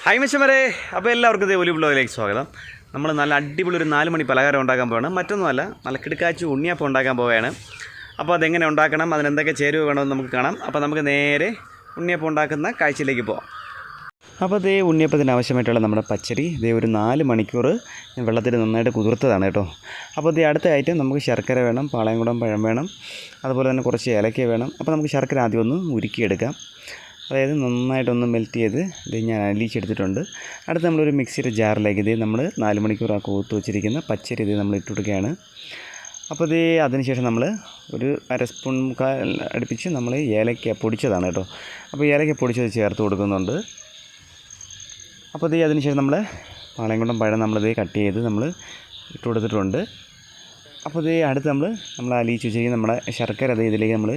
Hi മച്ചന്മാരെ, അപ്പോൾ എല്ലാവർക്കും ഇതേ ഒലി ബ്ലോഗിലേക്ക് സ്വാഗതം. നമ്മൾ നല്ല അടിപൊളി ഒരു 4 മണി പലഹാരം ഉണ്ടാക്കാൻ പോവുകയാണ്. മറ്റൊന്നുമല്ല, നല്ല കിടുക്കാച്ചി ഉണ്ണിയപ്പം ഉണ്ടാക്കാൻ പോവുകയാണ്. അപ്പോൾ അതെങ്ങനെ ഉണ്ടാക്കണം, അതിനെന്തൊക്കെ ചേരുവ വേണമെന്ന് നമുക്ക് കാണാം. അപ്പോൾ നമുക്ക് നേരെ ഉണ്ണിയപ്പം ഉണ്ടാക്കുന്ന കാഴ്ചയിലേക്ക് പോകാം. അപ്പോൾ ഇതേ ഉണ്ണിയപ്പത്തിന് ആവശ്യമായിട്ടുള്ള നമ്മുടെ പച്ചരി ഇതേ ഒരു 4 മണിക്കൂർ വെള്ളത്തിൽ നന്നായിട്ട് കുതിർത്തതാണ് കേട്ടോ. അപ്പോൾ ഇത് അടുത്ത ഐറ്റം നമുക്ക് ശർക്കര വേണം, പാളയംകുടം പഴം വേണം, അതുപോലെ തന്നെ കുറച്ച് ഏലക്ക വേണം. അപ്പോൾ നമുക്ക് ശർക്കര ആദ്യം ഒന്ന് ഉരുക്കിയെടുക്കാം. അതായത് നന്നായിട്ടൊന്ന് മെൽറ്റ് ചെയ്ത് ഇത് ഞാൻ അലിയിച്ചെടുത്തിട്ടുണ്ട്. അടുത്ത് നമ്മളൊരു മിക്സിയുടെ ജാറിലേക്ക് ഇത് നമ്മൾ 4 മണിക്കൂർ കൂത്ത് വെച്ചിരിക്കുന്ന പച്ചരി ഇത് നമ്മൾ ഇട്ട് കൊടുക്കുകയാണ്. അപ്പോൾ ഇത് അതിനുശേഷം നമ്മൾ ഒരു അര സ്പൂൺ അടുപ്പിച്ച് നമ്മൾ ഏലക്ക പൊടിച്ചതാണ് കേട്ടോ. അപ്പോൾ ഏലക്ക പൊടിച്ചത് ചേർത്ത് കൊടുക്കുന്നുണ്ട്. അപ്പോൾ ഇത് അതിനുശേഷം നമ്മൾ പാളയംകുടം പഴം നമ്മളിത് കട്ട് ചെയ്ത് നമ്മൾ ഇട്ട് കൊടുത്തിട്ടുണ്ട്. അപ്പോൾ ഇത് അടുത്ത് നമ്മൾ അലിയിച്ച് വെച്ചിരിക്കുന്ന നമ്മുടെ ശർക്കര അത് ഇതിലേക്ക് നമ്മൾ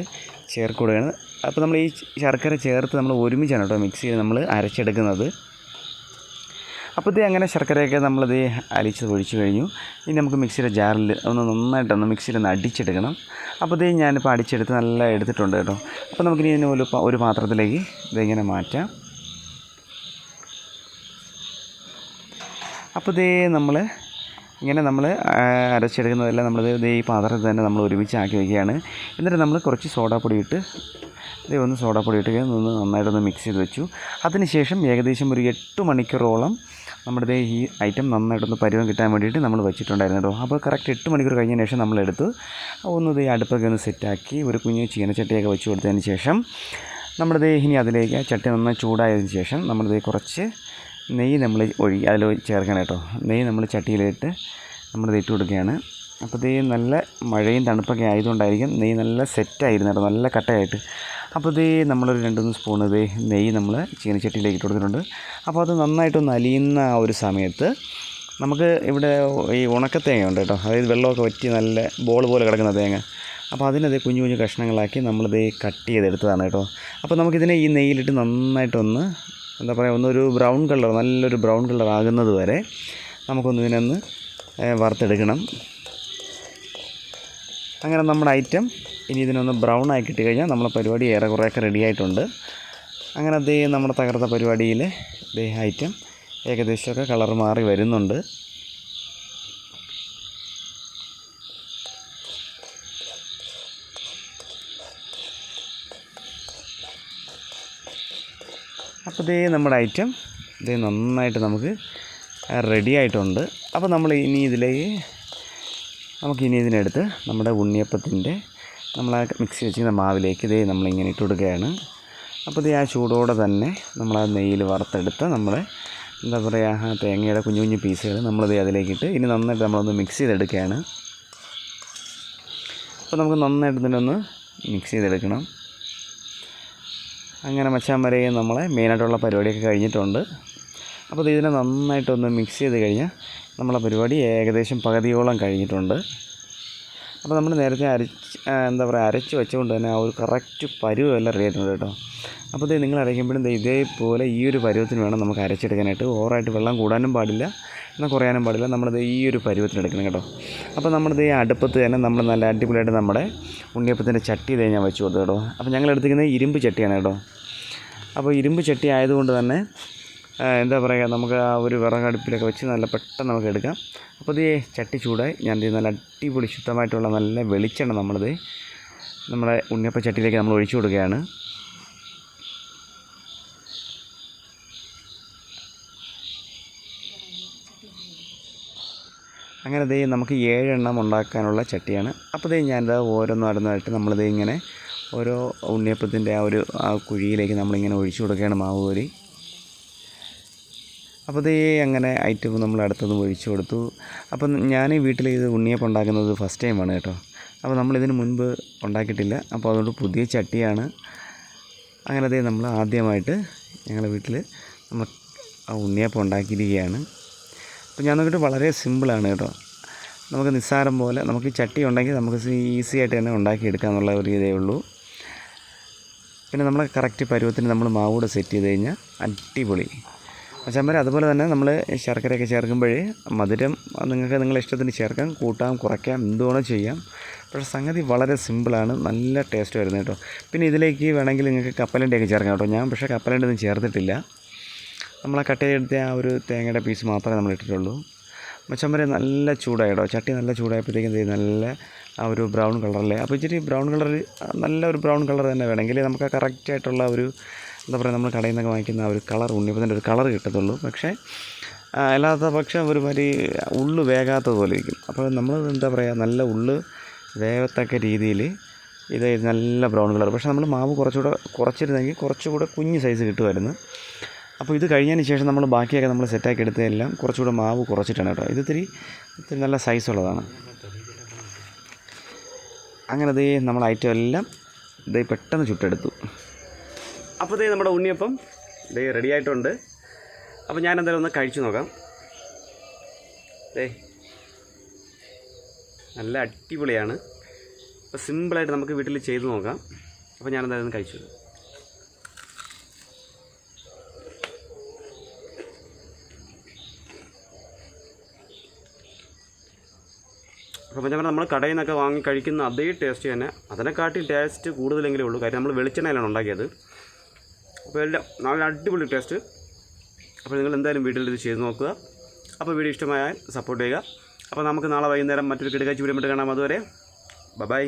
ചേർത്ത് കൊടുക്കുകയാണ്. അപ്പോൾ നമ്മൾ ഈ ശർക്കര ചേർത്ത് നമ്മൾ ഒരുമിച്ചാണ് കേട്ടോ മിക്സ് ചെയ്ത് നമ്മൾ അരച്ചെടുക്കുന്നത്. അപ്പോൾ ഇത് അങ്ങനെ ശർക്കരയൊക്കെ നമ്മളിത് അലിച്ച് ഒഴിച്ച് കഴിഞ്ഞു. ഇനി നമുക്ക് മിക്സിയുടെ ജാറിൽ നന്നായിട്ടൊന്ന് മിക്സിയിൽ അടിച്ചെടുക്കണം. അപ്പോൾ ഇത് ഞാനിപ്പോൾ അടിച്ചെടുത്ത് നല്ല എടുത്തിട്ടുണ്ട് കേട്ടോ. അപ്പോൾ നമുക്കിനി ഇതിന് ഒരു പാത്രത്തിലേക്ക് ഇതിങ്ങനെ മാറ്റാം. അപ്പോൾ ഇത് നമ്മൾ അരച്ചെടുക്കുന്നതെല്ലാം നമ്മളിത് ഈ പാത്രത്തിൽ തന്നെ നമ്മൾ ഒരുമിച്ച് ആക്കി വയ്ക്കുകയാണ്. എന്നിട്ട് നമ്മൾ കുറച്ച് സോഡാപ്പൊടി ഇട്ട് ഒന്ന് സോഡാപ്പൊടി ഇട്ട് നന്നായിട്ടൊന്ന് മിക്സ് ചെയ്ത് വെച്ചു. അതിനുശേഷം ഏകദേശം ഒരു 8 മണിക്കൂറോളം നമ്മുടെ ഈ ഐറ്റം നന്നായിട്ടൊന്ന് പരുവം കിട്ടാൻ വേണ്ടിയിട്ട് നമ്മൾ വെച്ചിട്ടുണ്ടായിരുന്നു കേട്ടോ. അപ്പോൾ കറക്റ്റ് 8 മണിക്കൂർ കഴിഞ്ഞതിന് ശേഷം നമ്മളെടുത്ത് ഈ അടുപ്പൊക്കെ ഒന്ന് സെറ്റാക്കി ഒരു കുഞ്ഞ് ചീനച്ചട്ടിയൊക്കെ വെച്ച് കൊടുത്തതിന് ശേഷം ഇനി അതിലേക്ക് ചട്ടി നന്നായി ചൂടായതിന് ശേഷം കുറച്ച് നെയ്യ് നമ്മൾ അതിൽ ചേർക്കണം കേട്ടോ. നെയ്യ് നമ്മൾ ചട്ടിയിലിട്ട് ഇട്ട് കൊടുക്കുകയാണ്. അപ്പോൾ നല്ല മഴയും തണുപ്പൊക്കെ ആയതുകൊണ്ടായിരിക്കും നെയ്യ് നല്ല സെറ്റായിരുന്നു കേട്ടോ, നല്ല കട്ടയായിട്ട്. അപ്പോൾ നമ്മളൊരു 2-3 സ്പൂൺ നെയ്യ് നമ്മൾ ചീനച്ചട്ടിയിലേക്ക് ഇട്ട് കൊടുത്തിട്ടുണ്ട്. അപ്പോൾ അത് നന്നായിട്ടൊന്ന് അലിയുന്ന ആ ഒരു സമയത്ത് നമുക്ക് ഇവിടെ ഈ ഉണക്കത്തേങ്ങ ഉണ്ട് കേട്ടോ. അതായത് വെള്ളമൊക്കെ വറ്റി നല്ല ബോൾ പോലെ കിടക്കുന്ന തേങ്ങ. അപ്പോൾ കുഞ്ഞു കുഞ്ഞു കഷ്ണങ്ങളാക്കി കട്ട് ചെയ്തെടുത്തതാണ് കേട്ടോ. അപ്പോൾ നമുക്കിതിനെ ഈ നെയ്യിലിട്ട് നന്നായിട്ടൊന്ന് ഒന്നൊരു ബ്രൗൺ കളർ, നല്ലൊരു ബ്രൗൺ കളർ ആകുന്നത് വരെ ഇതിനൊന്ന് വറുത്തെടുക്കണം. അങ്ങനെ നമ്മുടെ ഐറ്റം ഇനി ഇതിനൊന്ന് ബ്രൗൺ ആയി കിട്ടിക്കഴിഞ്ഞാൽ നമ്മളെ പരിപാടി ഏറെക്കുറെയൊക്കെ റെഡി ആയിട്ടുണ്ട്. അങ്ങനെ നമ്മുടെ തകർത്ത പരിപാടിയിൽ ഐറ്റം ഏകദേശമൊക്കെ കളർ മാറി വരുന്നുണ്ട്. അപ്പോൾ നമ്മുടെ ഐറ്റം നന്നായിട്ട് നമുക്ക് റെഡി ആയിട്ടുണ്ട്. അപ്പോൾ നമ്മൾ ഇനി ഇതിനെടുത്ത് നമ്മുടെ ഉണ്ണിയപ്പത്തിൻ്റെ മിക്സി വെച്ചിരുന്ന മാവിലേക്ക് നമ്മളിങ്ങനെ ഇട്ട് കൊടുക്കുകയാണ്. അപ്പോൾ ആ ചൂടോടെ തന്നെ നമ്മൾ നെയ്യിൽ വറുത്തെടുത്ത് തേങ്ങയുടെ കുഞ്ഞു കുഞ്ഞു പീസുകൾ അതിലേക്കിട്ട് ഇനി നന്നായിട്ട് നമ്മളൊന്ന് മിക്സ് ചെയ്തെടുക്കുകയാണ്. അപ്പോൾ നമുക്ക് നന്നായിട്ട് ഇതിനൊന്ന് മിക്സ് ചെയ്തെടുക്കണം. അങ്ങനെ മച്ചാന്മാരെ മെയിനായിട്ടുള്ള പരിപാടിയൊക്കെ കഴിഞ്ഞിട്ടുണ്ട്. അപ്പോൾ ഇതിനെ നന്നായിട്ടൊന്ന് മിക്സ് ചെയ്ത് കഴിഞ്ഞാൽ നമ്മളെ പരിപാടി ഏകദേശം പകുതിയോളം കഴിഞ്ഞിട്ടുണ്ട്. അപ്പോൾ നമ്മൾ നേരത്തെ അരച്ച് വെച്ചുകൊണ്ട് തന്നെ ആ ഒരു കറക്റ്റ് പരുവെല്ലാം റെഡി ആയിട്ടുണ്ട് കേട്ടോ. അപ്പോൾ നിങ്ങൾ അരയ്ക്കുമ്പോഴും ഇതേപോലെ ഈ ഒരു പരുവത്തിന് വേണം നമുക്ക് അരച്ചെടുക്കാനായിട്ട്. ഓവറായിട്ട് വെള്ളം കൂടാനും പാടില്ല, എന്നാൽ കുറയാനും പാടില്ല. ഈ ഒരു പരുവത്തിന് എടുക്കണം കേട്ടോ. അപ്പോൾ അടുപ്പത്ത് തന്നെ നമ്മൾ നല്ല അടിപൊളിയായിട്ട് നമ്മുടെ ഉണ്ണിയപ്പത്തിൻ്റെ ചട്ടി ഞാൻ വെച്ച് കൊടുത്തു കേട്ടോ. അപ്പോൾ ഞങ്ങൾ എടുത്തിരിക്കുന്നത് ഇരുമ്പ് ചട്ടിയാണ് കേട്ടോ. അപ്പോൾ ഇരുമ്പ് ചട്ടി ആയതുകൊണ്ട് തന്നെ നമുക്ക് ആ ഒരു വിറകടുപ്പിലൊക്കെ വെച്ച് നല്ല പെട്ടെന്ന് നമുക്ക് എടുക്കാം. അപ്പോൾ ചട്ടി ചൂടായി ഞാൻ നല്ല അടിപൊളി ശുദ്ധമായിട്ടുള്ള നല്ല വെളിച്ചെണ്ണ നമ്മുടെ ഉണ്ണിയപ്പ ചട്ടിയിലേക്ക് നമ്മൾ ഒഴിച്ചു കൊടുക്കുകയാണ്. അങ്ങനെ നമുക്ക് 7 എണ്ണം ഉണ്ടാക്കാനുള്ള ചട്ടിയാണ്. അപ്പോൾ ഞാനിത് ഓരോന്നായിട്ട് ഇങ്ങനെ ഓരോ ഉണ്ണിയപ്പത്തിൻ്റെ ആ കുഴിയിലേക്ക് നമ്മളിങ്ങനെ ഒഴിച്ചു കൊടുക്കുകയാണ് മാവ് കോരി. അപ്പോൾ അങ്ങനെ ഐറ്റം നമ്മൾ അടുത്തതും ഒഴിച്ചു കൊടുത്തു. അപ്പം ഞാൻ വീട്ടിൽ ഇത് ഉണ്ണിയപ്പം ഉണ്ടാക്കുന്നത് ഫസ്റ്റ് ടൈമാണ് കേട്ടോ. അപ്പോൾ നമ്മളിതിന് മുൻപ് ഉണ്ടാക്കിയിട്ടില്ല. അപ്പോൾ അതുകൊണ്ട് പുതിയ ചട്ടിയാണ്. അങ്ങനെ നമ്മൾ ആദ്യമായിട്ട് ഞങ്ങളുടെ വീട്ടിൽ നമ്മൾ ആ ഉണ്ണിയപ്പം ഉണ്ടാക്കിയിരിക്കുകയാണ്. അപ്പോൾ ഞാൻ നോക്കിയിട്ട് വളരെ സിമ്പിളാണ് കേട്ടോ. നമുക്ക് നിസ്സാരം പോലെ നമുക്ക് ചട്ടി ഉണ്ടെങ്കിൽ നമുക്ക് ഈസി ആയിട്ട് തന്നെ ഉണ്ടാക്കിയെടുക്കാമെന്നുള്ള ഒരു ഇതേ ഉള്ളൂ. പിന്നെ നമ്മൾ കറക്റ്റ് പരുവത്തിന് നമ്മൾ മാവൂടെ സെറ്റ് ചെയ്ത് കഴിഞ്ഞാൽ അടിപൊളി മച്ചാന്മാർ. അതുപോലെ തന്നെ നമ്മൾ ശർക്കരയൊക്കെ ചേർക്കുമ്പോഴേ മധുരം നിങ്ങളുടെ ഇഷ്ടത്തിന് ചേർക്കാം, കൂട്ടാം, കുറയ്ക്കാം, എന്തുവേണോ ചെയ്യാം. പക്ഷേ സംഗതി വളരെ സിമ്പിളാണ്, നല്ല ടേസ്റ്റ് വരുന്നത് കേട്ടോ. പിന്നെ ഇതിലേക്ക് വേണമെങ്കിൽ നിങ്ങൾക്ക് കപ്പലണ്ടിയൊക്കെ ചേർക്കാം കേട്ടോ. ഞാൻ പക്ഷേ കപ്പലണ്ടി ഒന്നും ചേർത്തിട്ടില്ല. നമ്മൾ ആ കട്ട് ചെയ്തെടുത്ത ആ ഒരു തേങ്ങയുടെ പീസ് മാത്രമേ നമ്മൾ ഇട്ടിട്ടുള്ളൂ. മച്ചമ്പരെ നല്ല ചൂടായിട്ടോ, ചട്ടി നല്ല ചൂടായപ്പോഴത്തേക്കും നല്ല ആ ഒരു ബ്രൗൺ കളറിലെ, അപ്പോൾ ഇച്ചിരി ബ്രൗൺ കളറിൽ നല്ല ഒരു ബ്രൗൺ കളർ തന്നെ വേണമെങ്കിൽ നമുക്ക് ആ കറക്റ്റായിട്ടുള്ള ഒരു എന്താ പറയുക നമ്മൾ കടയിൽ നിന്നൊക്കെ വാങ്ങിക്കുന്ന ആ ഒരു കളർ ഉണ്ണിയപ്പത്തിൻ്റെ ഒരു കളർ കിട്ടത്തുള്ളൂ. പക്ഷേ അല്ലാത്ത പക്ഷം ഒരുമാതിരി ഉള്ളു വേകാത്തതുപോലെ ഇരിക്കും. അപ്പോൾ നമ്മൾ എന്താ പറയുക നല്ല ഉള്ളു വേവത്തക്ക രീതിയിൽ ഇത് നല്ല ബ്രൗൺ കളർ. പക്ഷേ നമ്മൾ മാവ് കുറച്ചിരുന്നെങ്കിൽ കുറച്ചുകൂടെ കുഞ്ഞ് സൈസ് കിട്ടുമായിരുന്നു. അപ്പോൾ ഇത് കഴിഞ്ഞതിന് ശേഷം നമ്മൾ ബാക്കിയൊക്കെ നമ്മൾ സെറ്റാക്കി എടുത്തതെല്ലാം കുറച്ചുകൂടെ മാവ് കുറച്ചിട്ടാണ് കേട്ടോ. ഇത് ഇത്തിരി നല്ല സൈസുള്ളതാണ്. അങ്ങനെ ദേ നമ്മൾ ഐറ്റം എല്ലാം ദേ പെട്ടെന്ന് ചുട്ടെടുത്തു. അപ്പോൾ ദേ നമ്മുടെ ഉണ്ണിയപ്പം ദേ റെഡി ആയിട്ടുണ്ട്. അപ്പോൾ ഞാൻ എന്തായാലും ഒന്ന് കഴിച്ചു നോക്കാം. ദേ നല്ല അടിപൊളിയാണ്. അപ്പോൾ സിമ്പിളായിട്ട് നമുക്ക് വീട്ടിൽ ചെയ്ത് നോക്കാം. അപ്പോൾ ഞാൻ എന്തായാലും കഴിച്ചു. അപ്പോൾ ഞാൻ നമ്മൾ കടയിൽ നിന്നൊക്കെ വാങ്ങി കഴിക്കുന്ന അതേ ടേസ്റ്റ് തന്നെ, അതിനെക്കാട്ടി ടേസ്റ്റ് കൂടുതലെങ്കിലേ ഉള്ളൂ. കാര്യം നമ്മൾ വെളിച്ചെണ്ണയിലാണ് ഉണ്ടാക്കിയത്. അപ്പോൾ എല്ലാം നല്ല അടിപൊളി ടേസ്റ്റ്. അപ്പോൾ നിങ്ങൾ എന്തായാലും വീട്ടിൽ ഇത് ചെയ്ത് നോക്കുക. അപ്പോൾ വീഡിയോ ഇഷ്ടമായാൽ സപ്പോർട്ട് ചെയ്യുക. അപ്പോൾ നമുക്ക് നാളെ വൈകുന്നേരം മറ്റൊരു കിടക്കാച്ചി വീഡിയോ കാണാം. അതുവരെ ബൈ.